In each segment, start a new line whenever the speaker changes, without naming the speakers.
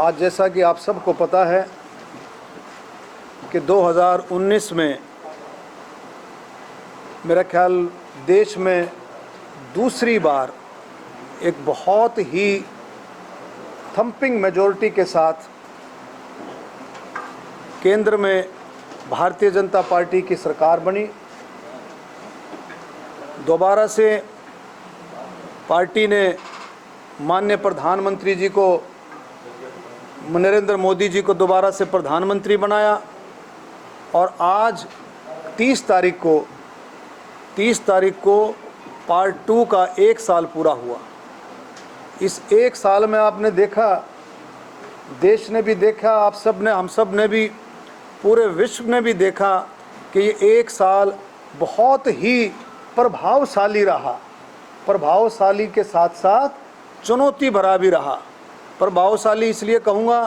आज जैसा कि आप सबको पता है कि 2019 में मेरा ख्याल देश में दूसरी बार एक बहुत ही थंपिंग मेजॉरिटी के साथ केंद्र में भारतीय जनता पार्टी की सरकार बनी। दोबारा से पार्टी ने माननीय प्रधानमंत्री जी को, नरेंद्र मोदी जी को दोबारा से प्रधानमंत्री बनाया और आज 30 तारीख को पार्ट 2 का 1 साल पूरा हुआ। इस 1 साल में आपने देखा, देश ने भी देखा, आप सब ने, हम सब ने भी, पूरे विश्व ने भी देखा कि ये 1 साल बहुत ही प्रभावशाली रहा। प्रभावशाली के साथ साथ चुनौती भरा भी रहा। प्रभावशाली इसलिए कहूँगा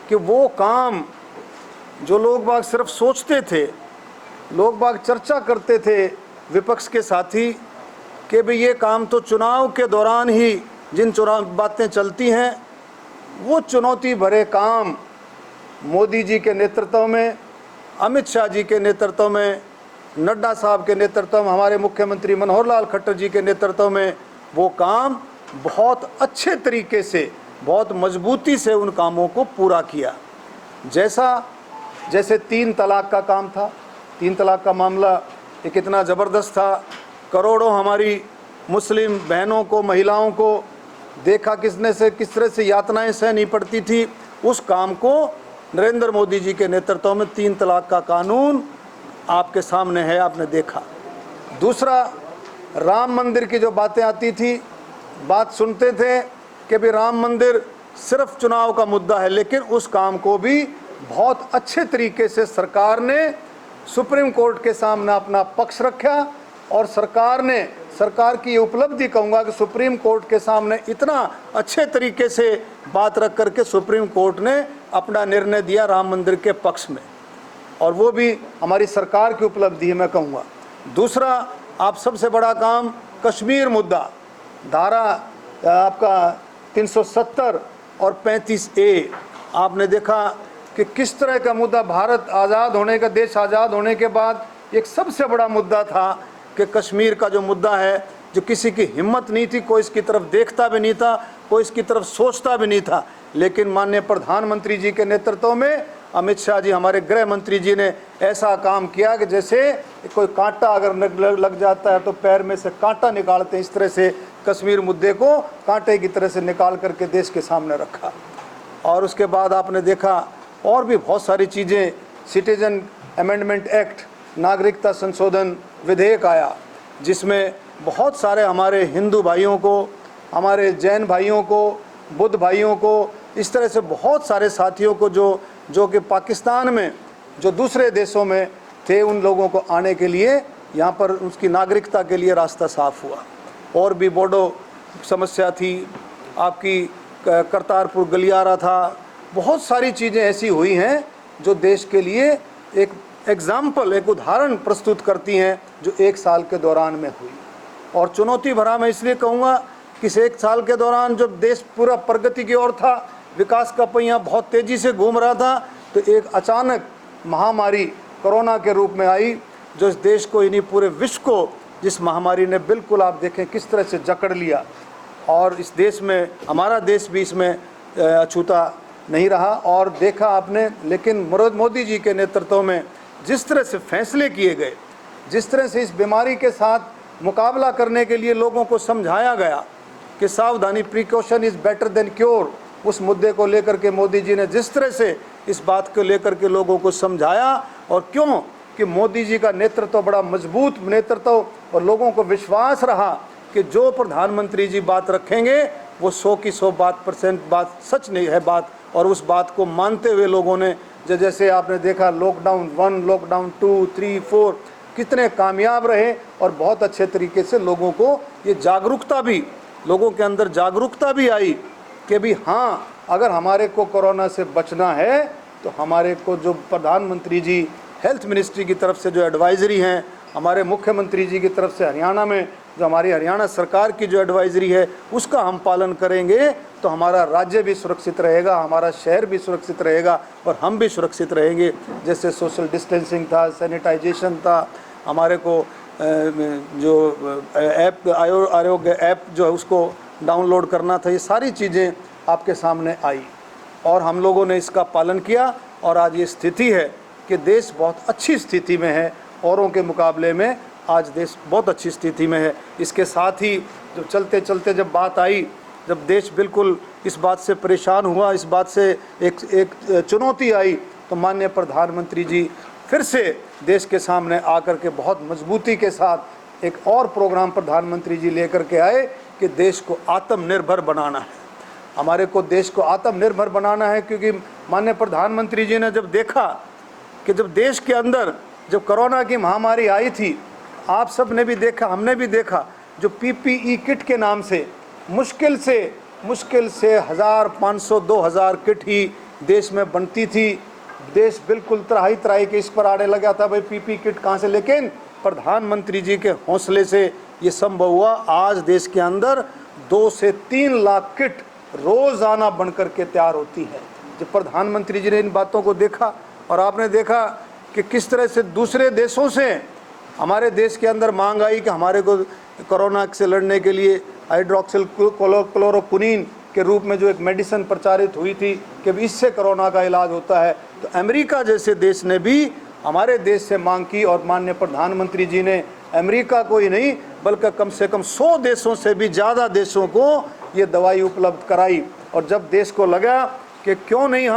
कि वो काम जो लोग बाग सिर्फ सोचते थे, लोग बाग चर्चा करते थे विपक्ष के साथी कि भाई ये काम तो चुनाव के दौरान ही जिन चुनाव बातें चलती हैं, वो चुनौती भरे काम मोदी जी के नेतृत्व में, अमित शाह जी के नेतृत्व में, नड्डा साहब के नेतृत्व में, हमारे मुख्यमंत्री मनोहर लाल खट्टर जी के नेतृत्व में वो काम बहुत अच्छे तरीके से, बहुत मजबूती से उन कामों को पूरा किया। जैसे 3 तलाक का काम था, 3 तलाक का मामला ये कितना ज़बरदस्त था। करोड़ों हमारी मुस्लिम बहनों को, महिलाओं को देखा किस तरह से यातनाएं सहनी पड़ती थी। उस काम को नरेंद्र मोदी जी के नेतृत्व में 3 तलाक का कानून आपके सामने है, आपने देखा। दूसरा, राम मंदिर की जो बातें आती थी, बात सुनते थे कि भी राम मंदिर सिर्फ चुनाव का मुद्दा है, लेकिन उस काम को भी बहुत अच्छे तरीके से सरकार ने सुप्रीम कोर्ट के सामने अपना पक्ष रखा और सरकार की उपलब्धि कहूँगा कि सुप्रीम कोर्ट के सामने इतना अच्छे तरीके से बात रख करके सुप्रीम कोर्ट ने अपना निर्णय दिया राम मंदिर के पक्ष में, और वो भी हमारी सरकार की उपलब्धि है मैं कहूँगा। दूसरा, आप सबसे बड़ा काम कश्मीर मुद्दा, धारा आपका 370 और 35A, आपने देखा कि किस तरह का मुद्दा भारत आज़ाद होने का, देश आज़ाद होने के बाद एक सबसे बड़ा मुद्दा था कि कश्मीर का जो मुद्दा है, जो किसी की हिम्मत नहीं थी, कोई इसकी तरफ देखता भी नहीं था, कोई इसकी तरफ सोचता भी नहीं था, लेकिन माननीय प्रधानमंत्री जी के नेतृत्व में अमित शाह जी, हमारे गृह मंत्री जी ने ऐसा काम किया कि जैसे कोई कांटा अगर लग जाता है तो पैर में से कांटा निकालते हैं, इस तरह से कश्मीर मुद्दे को कांटे की तरह से निकाल करके देश के सामने रखा। और उसके बाद आपने देखा और भी बहुत सारी चीज़ें, सिटीजन अमेंडमेंट एक्ट, नागरिकता संशोधन विधेयक आया, जिसमें बहुत सारे हमारे हिंदू भाइयों को, हमारे जैन भाइयों को, बुद्ध भाइयों को, इस तरह से बहुत सारे साथियों को जो कि पाकिस्तान में, जो दूसरे देशों में थे, उन लोगों को आने के लिए यहाँ पर उसकी नागरिकता के लिए रास्ता साफ हुआ। और भी बोडो समस्या थी, आपकी करतारपुर गलियारा था, बहुत सारी चीज़ें ऐसी हुई हैं जो देश के लिए एक एग्जाम्पल, एक उदाहरण प्रस्तुत करती हैं जो 1 साल के दौरान में हुई। और चुनौती भरा मैं इसलिए कहूँगा कि इस 1 साल के दौरान जब देश पूरा प्रगति की ओर था, विकास का पहिया बहुत तेज़ी से घूम रहा था, तो एक अचानक महामारी कोरोना के रूप में आई, जो इस देश को, यानी पूरे विश्व को, जिस महामारी ने बिल्कुल आप देखें किस तरह से जकड़ लिया। और इस देश में, हमारा देश भी इसमें अछूता नहीं रहा। और देखा आपने, लेकिन मोदी जी के नेतृत्व में जिस तरह से फैसले किए गए, जिस तरह से इस बीमारी के साथ मुकाबला करने के लिए लोगों को समझाया गया कि सावधानी, precaution is better than cure, उस मुद्दे को लेकर के मोदी जी ने जिस तरह से इस बात को लेकर के लोगों को समझाया, और क्यों कि मोदी जी का नेतृत्व बड़ा मजबूत नेतृत्व, और लोगों को विश्वास रहा कि जो प्रधानमंत्री जी बात रखेंगे वो 100 की 100% बात सच नहीं है बात, और उस बात को मानते हुए लोगों ने, जैसे आपने देखा लॉकडाउन 1, लॉकडाउन 2, 3, 4 कितने कामयाब रहे, और बहुत अच्छे तरीके से लोगों को ये जागरूकता भी, लोगों के अंदर जागरूकता भी आई कि भी हाँ, अगर हमारे को कोरोना से बचना है तो हमारे को जो प्रधानमंत्री जी, हेल्थ मिनिस्ट्री की तरफ से जो एडवाइजरी हैं, हमारे मुख्यमंत्री जी की तरफ से हरियाणा में जो हमारी हरियाणा सरकार की जो एडवाइजरी है उसका हम पालन करेंगे तो हमारा राज्य भी सुरक्षित रहेगा, हमारा शहर भी सुरक्षित रहेगा और हम भी सुरक्षित रहेंगे। जैसे सोशल डिस्टेंसिंग था, सैनिटाइजेशन था, हमारे को जो ऐप आरोग्य ऐप जो है उसको डाउनलोड करना था, ये सारी चीज़ें आपके सामने आई और हम लोगों ने इसका पालन किया और आज ये स्थिति है कि देश बहुत अच्छी स्थिति में है, औरों के मुकाबले में आज देश बहुत अच्छी स्थिति में है। इसके साथ ही जो चलते चलते जब बात आई, जब देश बिल्कुल इस बात से परेशान हुआ, इस बात से एक चुनौती आई, तो माननीय प्रधानमंत्री जी फिर से देश के सामने आकर के बहुत मजबूती के साथ एक और प्रोग्राम प्रधानमंत्री जी लेकर के आए कि देश को आत्मनिर्भर बनाना है। हमारे को देश को आत्मनिर्भर बनाना है क्योंकि माननीय प्रधानमंत्री जी ने जब देखा कि जब देश के अंदर जब कोरोना की महामारी आई थी, आप सब ने भी देखा, हमने भी देखा, जो पीपीई किट के नाम से मुश्किल से 1500-2000 किट ही देश में बनती थी। देश बिल्कुल त्राही के इस पर आने लगा था, भाई पीपीई किट कहाँ से, लेकिन प्रधानमंत्री जी के हौसले से ये संभव हुआ। आज देश के अंदर 2 से 3 लाख किट रोज़ाना बनकर के तैयार होती है। जब प्रधानमंत्री जी ने इन बातों को देखा और आपने देखा कि किस तरह से दूसरे देशों से हमारे देश के अंदर मांग आई कि हमारे को कोरोना से लड़ने के लिए हाइड्रोक्सिल क्लोरोक्विनीन के रूप में जो एक मेडिसिन प्रचारित हुई थी कि इससे कोरोना का इलाज होता है, तो अमेरिका जैसे देश ने भी हमारे देश से मांग की और माननीय प्रधानमंत्री जी ने अमेरिका को ही नहीं बल्कि कम से कम 100 देशों से भी ज़्यादा देशों को ये दवाई उपलब्ध कराई। और जब देश को लगा कि क्यों नहीं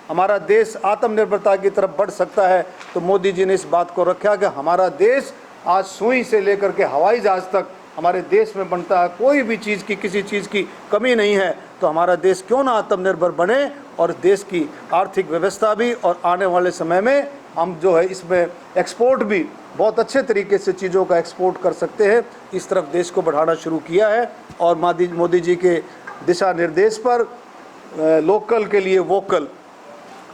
हमारा देश आत्मनिर्भरता की तरफ बढ़ सकता है, तो मोदी जी ने इस बात को रखा कि हमारा देश आज सुई से लेकर के हवाई जहाज़ तक हमारे देश में बनता है, कोई भी चीज़ की किसी चीज़ की कमी नहीं है, तो हमारा देश क्यों ना आत्मनिर्भर बने और देश की आर्थिक व्यवस्था भी और आने वाले समय में हम जो है इसमें एक्सपोर्ट भी बहुत अच्छे तरीके से चीज़ों का एक्सपोर्ट कर सकते हैं। इस तरफ देश को बढ़ाना शुरू किया है और मोदी जी के दिशा निर्देश पर लोकल के लिए वोकल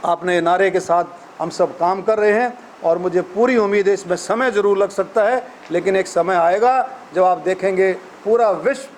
आपने नारे के साथ हम सब काम कर रहे हैं और मुझे पूरी उम्मीद है इसमें समय ज़रूर लग सकता है, लेकिन एक समय आएगा जब आप देखेंगे पूरा विश्व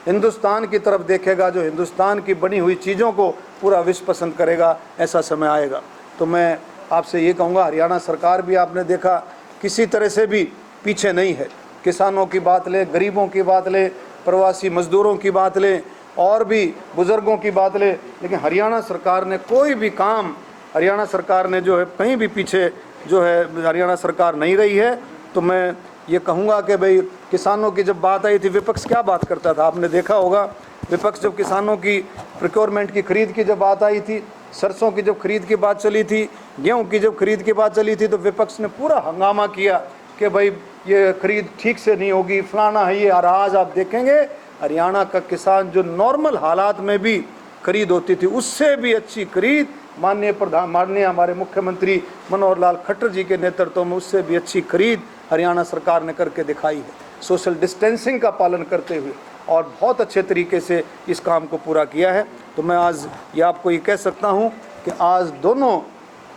हिंदुस्तान की तरफ देखेगा, जो हिंदुस्तान की बनी हुई चीज़ों को पूरा विश्व पसंद करेगा, ऐसा समय आएगा। तो मैं आपसे ये कहूँगा, हरियाणा सरकार भी आपने देखा किसी तरह से भी पीछे नहीं है। किसानों की बात लें, गरीबों की बात लें, प्रवासी मज़दूरों की बात लें और भी बुज़ुर्गों की बात लें, लेकिन हरियाणा सरकार ने कोई भी काम, हरियाणा सरकार ने जो है कहीं भी पीछे जो है हरियाणा सरकार नहीं रही है। तो मैं ये कहूँगा कि भाई किसानों की जब बात आई थी, विपक्ष क्या बात करता था, आपने देखा होगा। विपक्ष जब किसानों की प्रोक्योरमेंट की खरीद की जब बात आई थी, सरसों की जब खरीद की बात चली थी, गेहूं की जब खरीद की बात चली थी, तो विपक्ष ने पूरा हंगामा किया कि भाई ये खरीद ठीक से नहीं होगी, फलाना है ये। और आज आप देखेंगे हरियाणा का किसान जो नॉर्मल हालात में भी खरीद होती थी, उससे भी अच्छी खरीद माननीय हमारे मुख्यमंत्री मनोहर लाल खट्टर जी के नेतृत्व में उससे भी अच्छी खरीद हरियाणा सरकार ने करके दिखाई है, सोशल डिस्टेंसिंग का पालन करते हुए, और बहुत अच्छे तरीके से इस काम को पूरा किया है। तो मैं आज ये आपको ये कह सकता हूँ कि आज दोनों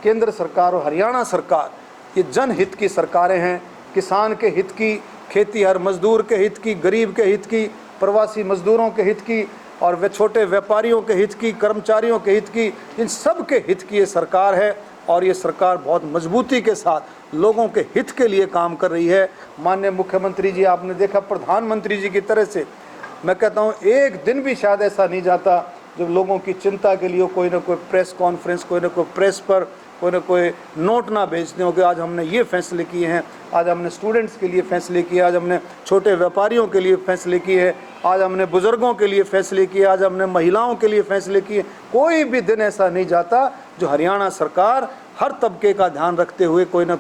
केंद्र सरकार और हरियाणा सरकार ये जनहित की सरकारें हैं। किसान के हित की, खेतीहर मजदूर के हित की, गरीब के हित की, प्रवासी मजदूरों के हित की और वे छोटे व्यापारियों के हित की, कर्मचारियों के हित की, इन सब के हित की ये सरकार है। और ये सरकार बहुत मजबूती के साथ लोगों के हित के लिए काम कर रही है। माननीय मुख्यमंत्री जी, आपने देखा प्रधानमंत्री जी की तरह से, मैं कहता हूँ एक दिन भी शायद ऐसा नहीं जाता जब लोगों की चिंता के लिए कोई ना कोई प्रेस कॉन्फ्रेंस, कोई ना कोई प्रेस पर कोई ना कोई नोट ना भेजते हो कि आज हमने ये फैसले किए हैं, आज हमने स्टूडेंट्स के लिए फैसले किए, आज हमने छोटे व्यापारियों के लिए फैसले किए हैं, आज हमने बुज़ुर्गों के लिए फैसले किए, आज हमने महिलाओं के लिए फैसले किए। कोई भी दिन ऐसा नहीं जाता जो हरियाणा सरकार हर तबके का ध्यान रखते हुए कोई ना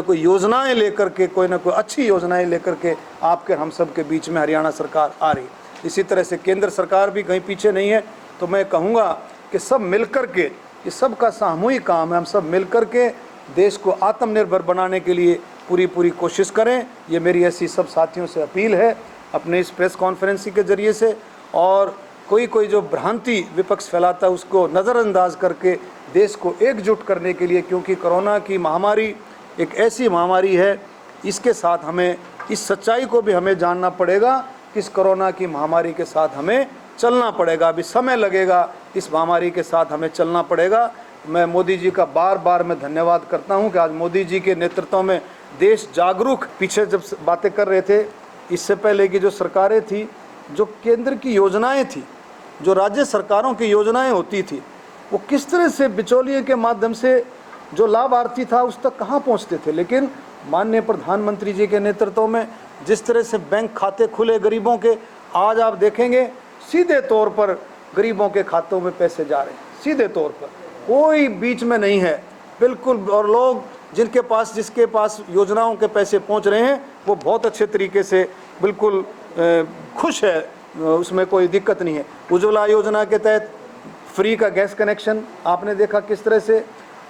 कोई योजनाएं लेकर के, कोई ना कोई अच्छी योजनाएं लेकर के आपके हम सब के बीच में हरियाणा सरकार आ रही है। इसी तरह से केंद्र सरकार भी कहीं पीछे नहीं है। तो मैं कहूँगा कि सब मिलकर के, ये सब का सामूहिक काम है, हम सब मिलकर के देश को आत्मनिर्भर बनाने के लिए पूरी कोशिश करें। ये मेरी ऐसी सब साथियों से अपील है अपने इस प्रेस कॉन्फ्रेंस के ज़रिए से। और कोई जो भ्रांति विपक्ष फैलाता है उसको नज़रअंदाज करके देश को एकजुट करने के लिए, क्योंकि कोरोना की महामारी एक ऐसी महामारी है, इसके साथ हमें इस सच्चाई को भी हमें जानना पड़ेगा कि इस कोरोना की महामारी के साथ हमें चलना पड़ेगा। अभी समय लगेगा, इस महामारी के साथ हमें चलना पड़ेगा। मैं मोदी जी का बार बार मैं धन्यवाद करता हूं कि आज मोदी जी के नेतृत्व में देश जागरूक। पीछे जब बातें कर रहे थे, इससे पहले की जो सरकारें थी, जो केंद्र की योजनाएं थी, जो राज्य सरकारों की योजनाएं होती थी, वो किस तरह से बिचौलिए के माध्यम से जो लाभार्थी था उस तक कहाँ पहुँचते थे। लेकिन माननीय प्रधानमंत्री जी के नेतृत्व में जिस तरह से बैंक खाते खुले गरीबों के, आज आप देखेंगे सीधे तौर पर गरीबों के खातों में पैसे जा रहे हैं, सीधे तौर पर, कोई बीच में नहीं है बिल्कुल। और लोग जिसके पास योजनाओं के पैसे पहुंच रहे हैं वो बहुत अच्छे तरीके से बिल्कुल खुश है, उसमें कोई दिक्कत नहीं है। उज्ज्वला योजना के तहत फ्री का गैस कनेक्शन आपने देखा किस तरह से,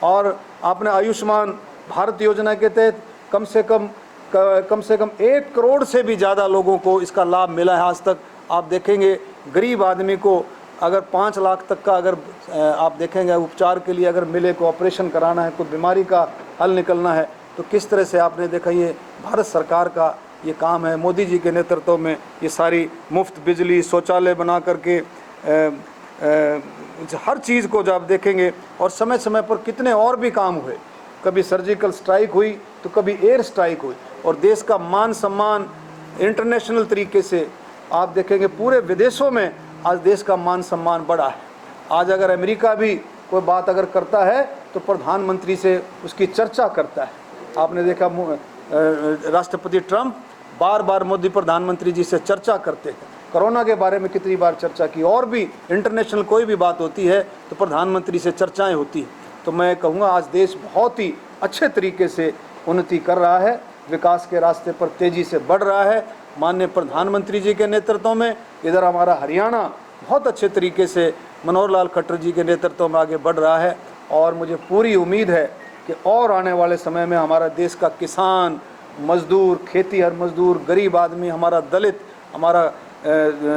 और आपने आयुष्मान भारत योजना के तहत कम से कम 1 करोड़ से भी ज़्यादा लोगों को इसका लाभ मिला है आज तक। आप देखेंगे गरीब आदमी को अगर 5 लाख तक का अगर आप देखेंगे उपचार के लिए अगर मिले, को ऑपरेशन कराना है, कोई बीमारी का हल निकलना है, तो किस तरह से आपने देखा ये भारत सरकार का ये काम है। मोदी जी के नेतृत्व में ये सारी मुफ्त बिजली, शौचालय बना करके हर चीज़ को जब आप देखेंगे, और समय समय पर कितने और भी काम हुए, कभी सर्जिकल स्ट्राइक हुई तो कभी एयर स्ट्राइक हुई, और देश का मान सम्मान इंटरनेशनल तरीके से आप देखेंगे पूरे विदेशों में आज देश का मान सम्मान बढ़ा है। आज अगर अमेरिका भी कोई बात अगर करता है तो प्रधानमंत्री से उसकी चर्चा करता है। आपने देखा राष्ट्रपति ट्रंप बार बार मोदी प्रधानमंत्री जी से चर्चा करते हैं। कोरोना के बारे में कितनी बार चर्चा की, और भी इंटरनेशनल कोई भी बात होती है तो प्रधानमंत्री से चर्चाएं होती हैं। तो मैं कहूँगा आज देश बहुत ही अच्छे तरीके से उन्नति कर रहा है, विकास के रास्ते पर तेज़ी से बढ़ रहा है माननीय प्रधानमंत्री जी के नेतृत्व में। इधर हमारा हरियाणा बहुत अच्छे तरीके से मनोहर लाल खट्टर जी के नेतृत्व में आगे बढ़ रहा है, और मुझे पूरी उम्मीद है कि और आने वाले समय में हमारा देश का किसान, मजदूर, खेतीहर मजदूर, गरीब आदमी, हमारा दलित, हमारा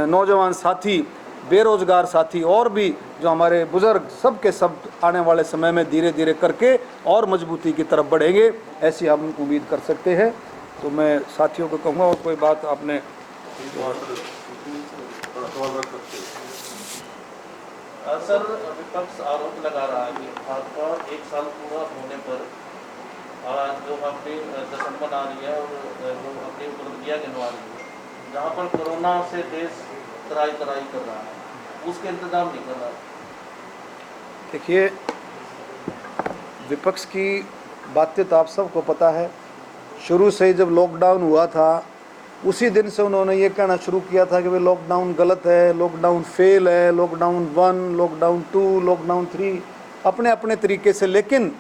नौजवान साथी, बेरोजगार साथी, और भी जो हमारे बुज़ुर्ग, सब के सब आने वाले समय में धीरे धीरे करके और मजबूती की तरफ बढ़ेंगे, ऐसी हम उम्मीद कर सकते हैं। तो मैं साथियों को कहूँगा, और कोई बात आपने
सर, विपक्ष आरोप लगा रहा है कि भाजपा 1 साल पूरा होने पर आज जो अपनी जश्न मना रही है और जो अपनी उपलब्धियाँ गिनवा रही है, जहाँ पर कोरोना से देश तराई कर रहा है, उसके इंतजाम नहीं कर रहा।
देखिए, विपक्ष की बातें तो आप सबको पता है। शुरू से ही जब लॉकडाउन हुआ था उसी दिन से उन्होंने ये कहना शुरू किया था कि भाई लॉकडाउन गलत है, लॉकडाउन फेल है, लॉकडाउन 1, लॉकडाउन 2, लॉकडाउन 3, अपने अपने तरीके से। लेकिन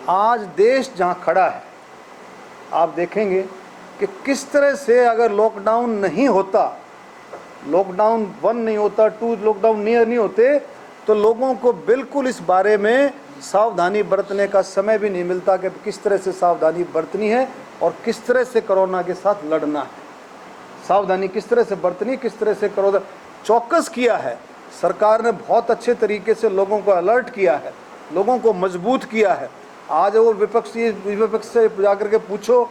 आज देश जहाँ खड़ा है आप देखेंगे कि किस तरह से अगर लॉकडाउन नहीं होता, लॉकडाउन 1 नहीं होता, 2 लॉकडाउन नहीं होते, तो लोगों को बिल्कुल इस बारे में सावधानी बरतने का समय भी नहीं मिलता कि किस तरह से सावधानी बरतनी है और किस तरह से कोरोना के साथ लड़ना है। सावधानी किस तरह से बरतनी, किस तरह से कोरोना चौकस किया है सरकार ने, बहुत अच्छे तरीके से लोगों को अलर्ट किया है, लोगों को मजबूत किया है। आज वो विपक्ष से जाकर के पूछो,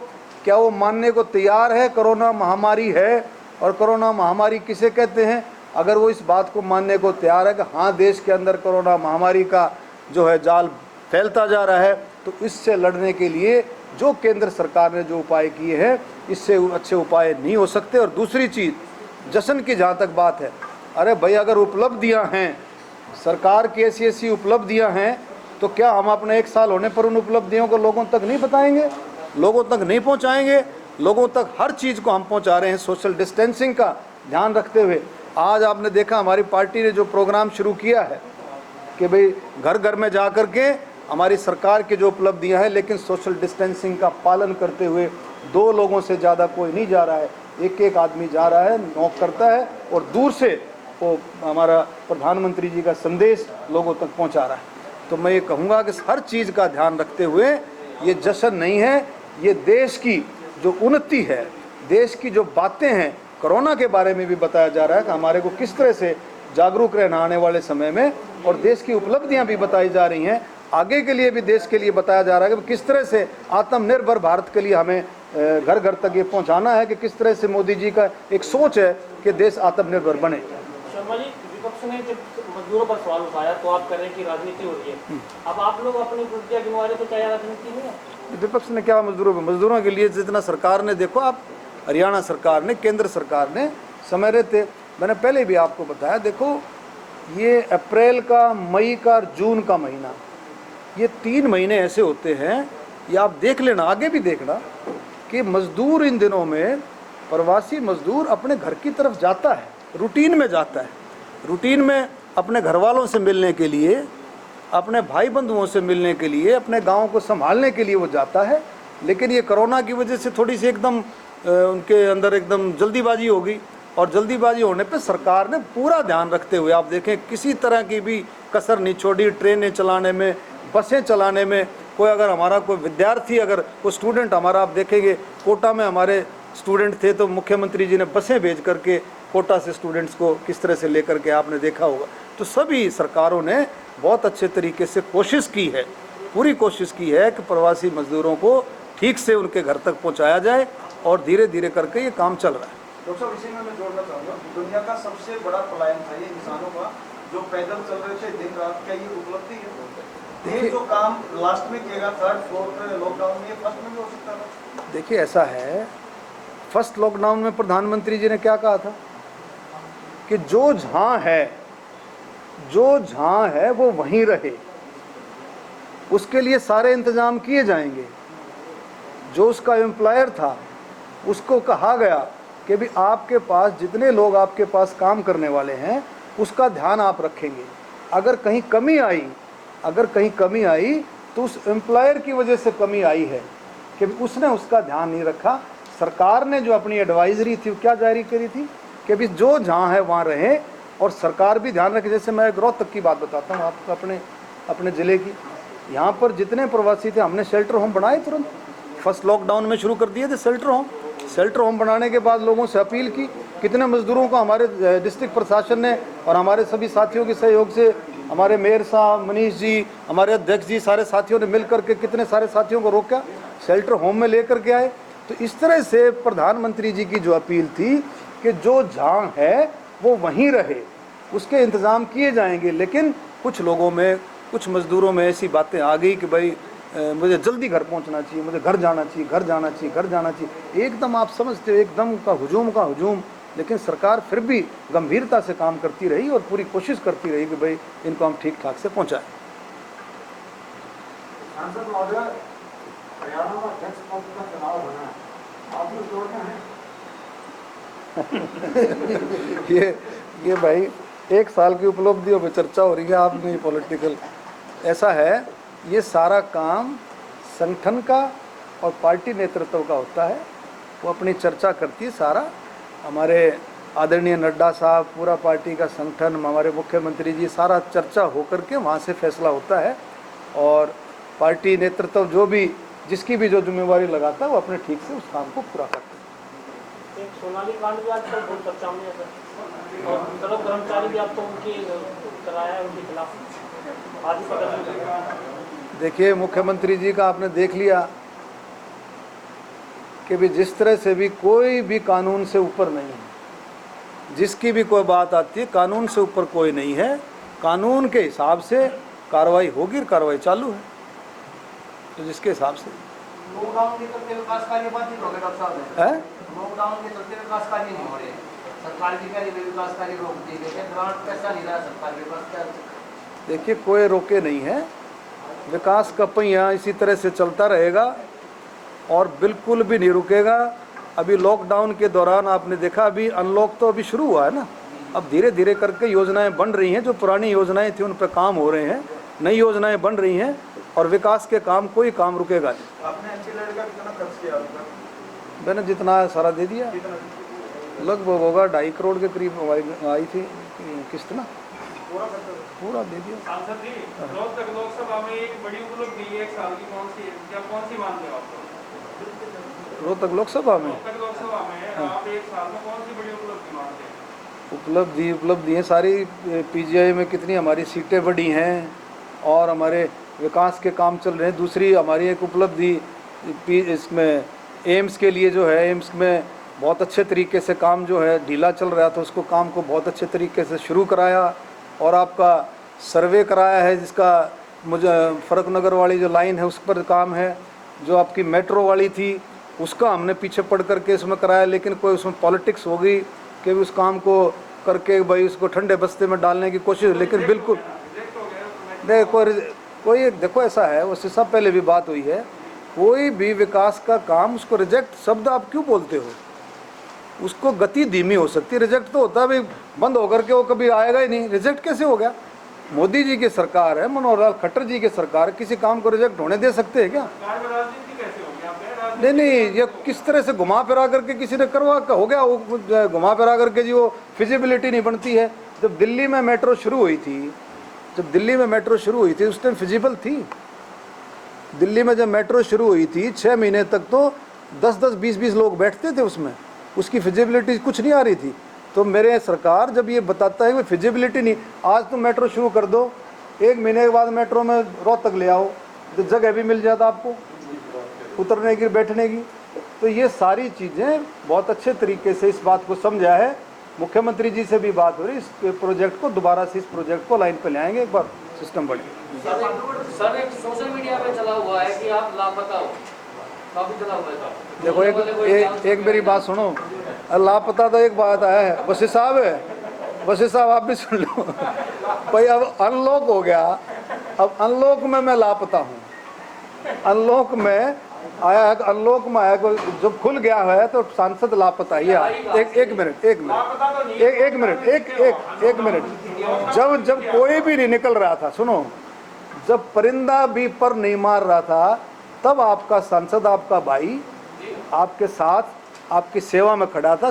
क्या वो मानने को तैयार है कोरोना महामारी है, और कोरोना महामारी किसे कहते हैं? अगर वो इस बात को मानने को तैयार है कि हाँ देश के अंदर कोरोना महामारी का जो है जाल फैलता जा रहा है, तो इससे लड़ने के लिए जो केंद्र सरकार ने जो उपाय किए हैं, इससे अच्छे उपाय नहीं हो सकते। और दूसरी चीज़, जश्न की जहाँ तक बात है, अरे भाई अगर उपलब्धियाँ हैं, सरकार की ऐसी उपलब्धियाँ हैं, तो क्या हम अपने 1 साल होने पर उन उपलब्धियों को लोगों तक नहीं बताएंगे, लोगों तक नहीं पहुँचाएंगे? लोगों तक हर चीज़ को हम पहुँचा रहे हैं सोशल डिस्टेंसिंग का ध्यान रखते हुए। आज आपने देखा हमारी पार्टी ने जो प्रोग्राम शुरू किया है कि भाई घर घर में जा कर के हमारी सरकार की जो उपलब्धियां हैं, लेकिन सोशल डिस्टेंसिंग का पालन करते हुए 2 लोगों से ज़्यादा कोई नहीं जा रहा है, एक आदमी जा रहा है, नॉक करता है और दूर से वो हमारा प्रधानमंत्री जी का संदेश लोगों तक पहुंचा रहा है। तो मैं ये कहूँगा कि हर चीज़ का ध्यान रखते हुए, ये जश्न नहीं है, ये देश की जो उन्नति है, देश की जो बातें हैं, कोरोना के बारे में भी बताया जा रहा है कि हमारे को किस तरह से जागरूक रहना आने वाले समय में, और देश की उपलब्धियां भी बताई जा रही हैं। आगे के लिए भी देश के लिए बताया जा रहा है कि किस तरह से आत्मनिर्भर भारत के लिए हमें घर घर तक ये पहुंचाना है कि किस तरह से मोदी जी का एक सोच है कि देश आत्मनिर्भर बने।
शर्मा जी, विपक्ष ने जब मजदूरों पर सवाल उठाया तो आप कह रहे हैं कि राजनीति हो रही है। अब आप लोग अपनी उपलब्धियां गिनवा रहे तो क्या राजनीति नहीं है?
विपक्ष ने क्या मजदूरों के लिए जितना सरकार ने, देखो आप, हरियाणा सरकार ने, केंद्र सरकार ने समय रहते, मैंने पहले भी आपको बताया, देखो ये अप्रैल का, मई का और जून का महीना, ये 3 महीने ऐसे होते हैं, ये आप देख लेना, आगे भी देखना, कि मजदूर इन दिनों में, प्रवासी मजदूर अपने घर की तरफ जाता है, रूटीन में जाता है, रूटीन में अपने घर वालों से मिलने के लिए, अपने भाई बंधुओं से मिलने के लिए, अपने गांव को संभालने के लिए वो जाता है। लेकिन ये कोरोना की वजह से थोड़ी सी एकदम उनके अंदर एकदम जल्दीबाजी हो गई, और जल्दीबाजी होने पे सरकार ने पूरा ध्यान रखते हुए, आप देखें किसी तरह की भी कसर नहीं छोड़ी, ट्रेनें चलाने में, बसें चलाने में। कोई अगर हमारा कोई विद्यार्थी, अगर कोई स्टूडेंट हमारा, आप देखेंगे कोटा में हमारे स्टूडेंट थे तो मुख्यमंत्री जी ने बसें भेज करके कोटा से स्टूडेंट्स को किस तरह से लेकर के, आपने देखा होगा। तो सभी सरकारों ने बहुत अच्छे तरीके से कोशिश की है, पूरी कोशिश की है कि प्रवासी मजदूरों को ठीक से उनके घर तक पहुंचाया जाए, और धीरे धीरे करके ये काम चल रहा है।
डॉक्टर साहब, इसी में मैं जोड़ना चाहूँगा, दुनिया का सबसे बड़ा पलायन था ये इंसानों का, जो पैदल चल रहे थे दिन रात। क्या ये उपलब्धि है? ये जो काम लास्ट में किएगा, 3rd 4th लॉकडाउन में, ये फर्स्ट में भी हो सकता था।
देखिए ऐसा है, फर्स्ट लॉकडाउन में प्रधानमंत्री जी ने क्या कहा था कि जो जहाँ है वो वहीं रहे, उसके लिए सारे इंतजाम किए जाएंगे। जो उसका एम्प्लॉयर था उसको कहा गया कि भी आपके पास जितने लोग आपके पास काम करने वाले हैं उसका ध्यान आप रखेंगे। अगर कहीं कमी आई तो उस एम्प्लॉयर की वजह से कमी आई है कि उसने उसका ध्यान नहीं रखा। सरकार ने जो अपनी एडवाइजरी थी वो क्या जारी करी थी कि भी जो जहाँ है वहाँ रहे, और सरकार भी ध्यान रखे। जैसे मैं रोहतक की बात बताता हूँ आपको, अपने ज़िले की, यहाँ पर जितने प्रवासी थे हमने शेल्टर होम बनाए, तुरंत फर्स्ट लॉकडाउन में शुरू कर दिए थे शेल्टर होम बनाने के बाद लोगों से अपील की। कितने मजदूरों को हमारे डिस्ट्रिक्ट प्रशासन ने और हमारे सभी साथियों के सहयोग से, हमारे मेयर साहब, मनीष जी, हमारे अध्यक्ष जी, सारे साथियों ने मिल करके कितने सारे साथियों को रोका, शेल्टर होम में लेकर के आए। तो इस तरह से प्रधानमंत्री जी की जो अपील थी कि जो जहाँ है वो वहीं रहे, उसके इंतज़ाम किए जाएंगे। लेकिन कुछ लोगों में, कुछ मज़दूरों में ऐसी बातें आ गई कि भाई मुझे जल्दी घर पहुंचना चाहिए, मुझे घर जाना चाहिए, एकदम आप समझते हो, एकदम का हुजूम। लेकिन सरकार फिर भी गंभीरता से काम करती रही और पूरी कोशिश करती रही कि भाई इनको हम ठीक ठाक से पहुंचाएं।
सांसद महोदय, हरियाणा में अध्यक्ष पद का चुनाव होना है, आप लोग जोड़ना है?
ये भाई 1 साल की उपलब्धियों पर चर्चा हो रही है, आपने पॉलिटिकल, ऐसा है, ये सारा काम संगठन का और पार्टी नेतृत्व का होता है। वो अपनी चर्चा करती है, सारा हमारे आदरणीय नड्डा साहब, पूरा पार्टी का संगठन, हमारे मुख्यमंत्री जी, सारा चर्चा होकर के वहाँ से फैसला होता है। और पार्टी नेतृत्व जो भी, जिसकी भी जो जिम्मेवारी लगाता है वो अपने ठीक से उस काम को पूरा करता है।
एक सोनाली कांड भी आजकल बहुत चर्चा में है सर, और सड़क कर्मचारी भी आपको उनकी कराया है, उनके खिलाफ आज पकड़।
देखिए मुख्यमंत्री जी का आपने देख लिया कि भी जिस तरह से भी कोई भी कानून से ऊपर नहीं है, जिसकी भी कोई बात आती है कानून से ऊपर कोई नहीं है। कानून के हिसाब से कार्रवाई होगी, कार्रवाई चालू है, तो जिसके हिसाब से।
लॉकडाउन के चलते विकास कार्य बाधित हो गए डॉक्टर साहब
है,
लॉकडाउन के चलते विकास कार्य नहीं हो रहे, सरकार की कह रही है विकास कार्य रोक दी गई, ग्रांट पैसा नहीं रहा सरकार के पास, क्या?
देखिए कोई रोके नहीं है, विकास का पहिया इसी तरह से चलता रहेगा और बिल्कुल भी नहीं रुकेगा। अभी लॉकडाउन के दौरान आपने देखा, अभी अनलॉक तो अभी शुरू हुआ है ना, अब धीरे धीरे करके योजनाएं बन रही हैं, जो पुरानी योजनाएं थी उन पर काम हो रहे हैं, नई योजनाएं बन रही हैं, और विकास के काम, कोई काम रुकेगा नहीं।
आपने एंटीलेड का कितना खर्च किया?
मैंने जितना है सारा दे दिया, लगभग होगा 2.5 करोड़ के करीब आई थी किस्त ना, पूरा दे दिया।
सांसद जी, रोहतक लोकसभा में एक बड़ी उपलब्धि 1 साल की कौन सी मानते हो आप?
रोहतक लोकसभा में
रोहतक लोकसभा में आप 1 साल में कौन सी बड़ी उपलब्धि मानते हैं?
उपलब्धि है सारी। पीजीआई में कितनी हमारी सीटें बढ़ी हैं और हमारे विकास के काम चल रहे हैं। दूसरी हमारी एक उपलब्धि इसमें एम्स के लिए जो है, एम्स में बहुत अच्छे तरीके से काम जो है ढीला चल रहा था, उसको काम को बहुत अच्छे तरीके से शुरू कराया। और आपका सर्वे कराया है, जिसका मुझे फरकनगर वाली जो लाइन है उस पर काम है। जो आपकी मेट्रो वाली थी उसका हमने पीछे पड़ करके इसमें कराया, लेकिन कोई उसमें पॉलिटिक्स हो गई कि उस काम को करके भाई उसको ठंडे बस्ते में डालने की कोशिश, लेकिन बिल्कुल कोई देखो ऐसा है, उससे सब पहले भी बात हुई है, कोई भी विकास का काम उसको रिजेक्ट शब्द आप क्यों बोलते हो? उसको गति धीमी हो सकती है, रिजेक्ट तो होता है भाई, बंद होकर के वो कभी आएगा ही नहीं। रिजेक्ट कैसे हो गया? मोदी जी की सरकार है, मनोहर लाल खट्टर जी की सरकार, किसी काम को रिजेक्ट होने दे सकते हैं क्या? नहीं, ये किस तरह से घुमा फिरा करके किसी ने करवा हो गया, वो घुमा फिरा करके जी वो फिजिबिलिटी नहीं बनती है। जब दिल्ली में मेट्रो शुरू हुई थी, उस टाइम फिजिबल थी। दिल्ली में जब मेट्रो शुरू हुई थी 6 महीने तक तो 10-10, 20-20 लोग बैठते थे उसमें, उसकी फिजिबिलिटी कुछ नहीं आ रही थी। तो मेरे सरकार जब ये बताता है कि फिजिबिलिटी नहीं, आज तुम मेट्रो शुरू कर दो, 1 महीने के बाद मेट्रो में रोहतक ले आओ, तो जगह भी मिल जाता आपको उतरने की, बैठने की। तो ये सारी चीज़ें बहुत अच्छे तरीके से इस बात को समझा है। मुख्यमंत्री जी से भी बात हो रही, इस प्रोजेक्ट को दोबारा से, इस प्रोजेक्ट को लाइन पे ले आएंगे, एक बार सिस्टम बढ़े।
सर एक सोशल मीडिया पे चला हुआ है कि आप लापता हो, काफी चला हुआ है।
देखो एक मेरी बात सुनो, लापता तो एक बात आया है, वसी साहब आप भी सुन लो भाई, अब अनलॉक हो गया, अब अनलॉक में मैं लापता हूँ, अनलॉक में आया है, अनलॉक में आया, जब खुल गया है तो सांसद लापता है। एक मिनट, जब कोई भी नहीं निकल रहा था, सुनो, जब परिंदा भी पर नहीं मार रहा था, तब आपका सांसद, आपका भाई आपके साथ, आपकी सेवा में खड़ा था।